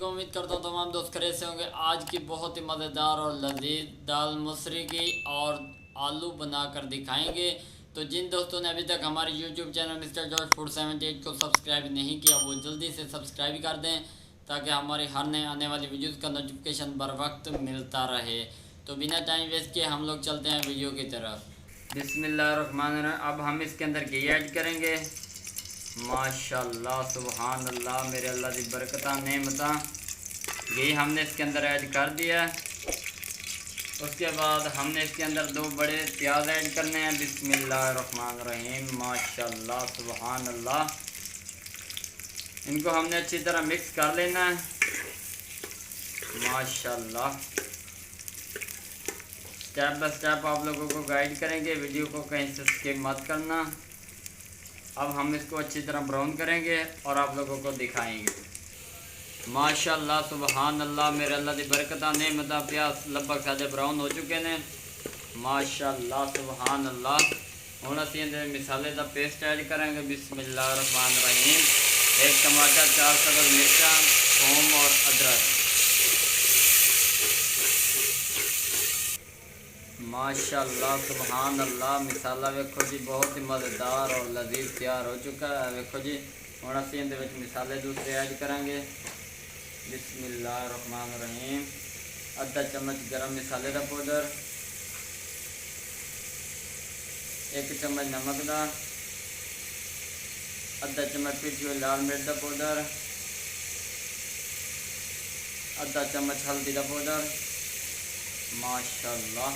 वालेकुम। उम्मीद करता हूँ तमाम दोस्त खैरियत से होंगे। आज की बहुत ही मज़ेदार और लजीज दाल मसूरी की और आलू बनाकर दिखाएंगे। तो जिन दोस्तों ने अभी तक हमारे YouTube channel mister George food 78 को सब्सक्राइब नहीं किया वो जल्दी से सब्सक्राइब कर दें ताकि हमारी हर नए आने वाली वीडियोज़ का नोटिफिकेशन बर वक्त मिलता रहे। तो बिना टाइम वेस्ट किए हम लोग चलते हैं वीडियो की तरफ। बिस्मिल्लाहिर्रहमानिर्रहीम। अब हम इसके अंदर घी ऐड करेंगे। माशाल्लाह सुबहान अल्लाह, मेरे अल्लाह की बरकत नेमता। घी हमने इसके अंदर ऐड कर दिया। उसके बाद हमने इसके अंदर 2 बड़े प्याज ऐड करने हैं। बिस्मिल्लाहिर्रहमानिर्रहीम। माशाल्लाह सुबहान अल्लाह, इनको हमने अच्छी तरह मिक्स कर लेना है। माशाल्लाह, स्टेप बाय स्टेप आप लोगों को गाइड करेंगे, वीडियो को कहीं से स्किप मत करना। अब हम इसको अच्छी तरह ब्राउन करेंगे और आप लोगों को दिखाएंगे। माशाल्लाह सुबहान अल्लाह, मेरे अल्लाह की बरकत नेमत। प्याज लगभग साढ़े ब्राउन हो चुके हैं। माशाल्लाह सुबहान अल्लाह। हुण असीं इहदे मसाले का पेस्ट ऐड करेंगे। बिस्मिल्लाहिर्रहमानिर्रहीम। 1 टमाटर, 4 सब्ज़ मिर्चा, थूम और अदरक। माशाल्लाह सुबहान अल्लाह, मसाला वेखो जी बहुत ही मज़ेदार और लजीज तैयार हो चुका है। वेखो जी, हुण असीं इहदे विच मसाले दूसरे ऐड करांगे। बिस्मिल्लाहिर्रहमानिर्रहीम। आधा चम्मच गरम मसाले का पाउडर, 1 चम्मच नमक का, आधा चम्मच पिसी हुई लाल मिर्च का पाउडर, आधा चम्मच हल्दी का पाउडर। माशाल्लाह,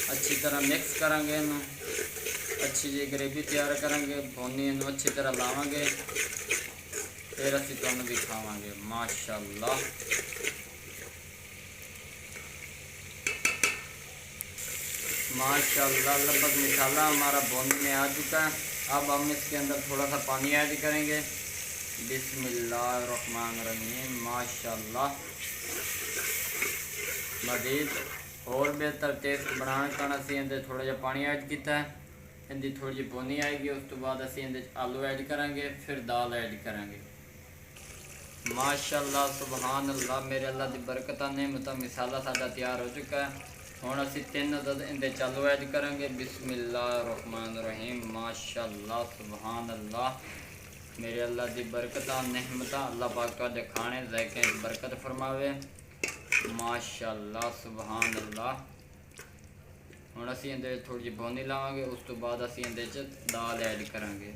अच्छी तरह मिक्स करांगे। इन्हों अच्छी जी ग्रेवी तैयार करांगे, भुनी इन्हों अच्छी तरह लावांगे, फिर असीं तुहानूं दिखावांगे। माशाल्लाह, माशाल्लाह, लगभग मसाला हमारा भुन में आ चुका है। अब हम इसके अंदर थोड़ा सा पानी ऐड करेंगे। बिस्मिल्लाहिर्रहमानिर्रहीम। माशाल्लाह, मज़ीद और बेहतर टेस्ट बनाने का असीं इहदे थोड़ा जिहा पानी ऐड किया है। इहदी थोड़ी जी भुनी आएगी, उस तो बाद असीं इहदे आलू ऐड करांगे, फिर दाल ऐड करांगे। माशाल्लाह सुबहान अल्लाह, मेरे अल्लाह की बरकत नेमत। मसाला साडा तैयार हो चुका है। हुण असीं 3 अदद इहदे आलू ऐड करांगे। बिस्मिल्लाहिर्रहमानिर्रहीम। माशाल्लाह सुबहान अल्लाह, मेरे अल्लाह की बरकत नेमत। अल्लाह पाक तुहाडे खाने ज़ायके बरकत फरमावे। माशाल्लाह सुबहान अल्लाह। हुण असीं इहदे थोड़ी जी भुनी लावांगे, उस तो बाद असीं इहदे दाल ऐड करांगे।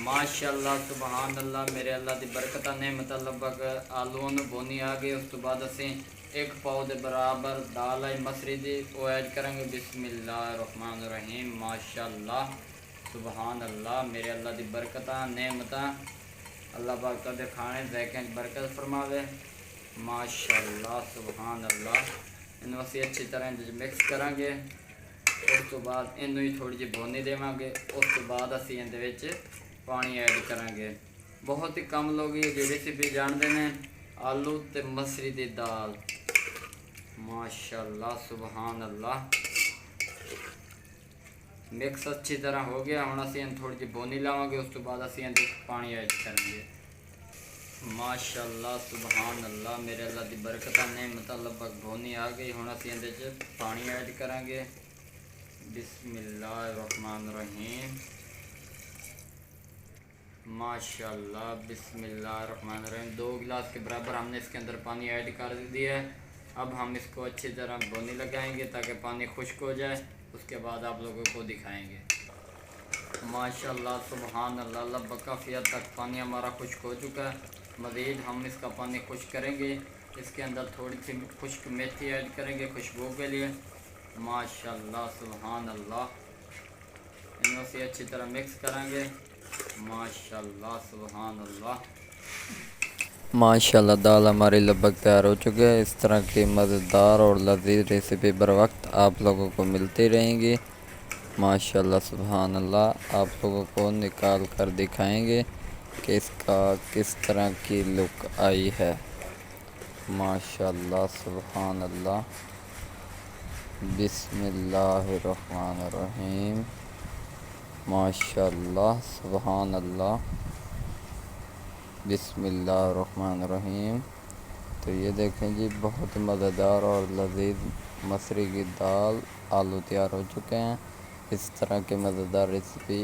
माशाल्लाह सुबहान अल्लाह, मेरे अल्लाह की बरकत नेमत। लगभग आलूओं में भुनी आ गई। उस तो बाद असीं 1 पाव के बराबर दाल आई मसरी की वो ऐड करांगे। बिस्मिल्लाहिर्रहमानिर्रहीम। माशाल्लाह सुबहान अल्लाह, मेरे अल्लाह की बरकत नेमत। अल्लाह पाक तुहाडे खाने ज़ायके बरकत फरमावे। माशाल्लाह सुबहान अल्लाह, इन्हूं असीं अच्छी तरह इहदे मिक्स करांगे। उस तो बाद इनू ही थोड़ी जी भुनी देवांगे। उस तो बाद असीं इहदे विच पानी ऐड करांगे। बहुत ही कम लोग ये रेसिपी जानते हैं, आलू ते मसरी दी दाल। माशाल्लाह सुबहान अल्लाह, मिक्स अच्छी तरह हो गया। हुण असीं थोड़ी जी भुनी लावांगे, उस तो बाद असीं इहदे पानी ऐड करेंगे। माशाल्लाह सुबहान अल्लाह, मेरे अल्लाह की बरकत नेमत। लगभग भुनी आ गई। हुण असीं इहदे पानी ऐड करांगे। बिस्मिल्लाहिर्रहमानिर्रहीम। माशाल्लाह बिस्मिल्लाहिर्रहमानिर्रहीम। 2 गिलास के बराबर हमने इसके अंदर पानी ऐड कर दिया है। अब हम इसको अच्छी तरह भुनी लगाएंगे ताकि पानी खुश्क हो जाए। उसके बाद आप लोगों को दिखाएंगे। माशाल्लाह सुबहान अल्लाह, लगभग काफ़ी हद तक पानी हमारा खुश्क हो चुका है। मज़ीद हम इसका पानी खुश्क करेंगे। इसके अंदर थोड़ी सी खुश्क मेथी ऐड करेंगे खुशबू के लिए। माशाल्लाह सुबहान अल्लाह, इनमें से अच्छी तरह मिक्स करेंगे। माशाल्लाह सुबहान अल्लाह, माशाल्लाह, दाल हमारी लगभग तैयार हो चुकी है। इस तरह की मज़ेदार और लजीज रेसिपी बर वक्त आप लोगों को मिलती रहेंगी। माशाल्लाह सुबहान अल्लाह, आप लोगों को निकाल कर दिखाएंगे कि इसका किस तरह की लुक आई है। माशाल्लाह सुबहान अल्लाह। बिस्मिल्लाहिर्रहमानिर्रहीम। माशाल्लाह, सुबहान अल्लाह, बिस्मिल्लाहिर्रहमानिर्रहीम। तो ये देखें जी, बहुत मज़ेदार और लज़ीज़ मसरी की दाल आलू तैयार हो चुके हैं। इस तरह की मज़ेदार रेसिपी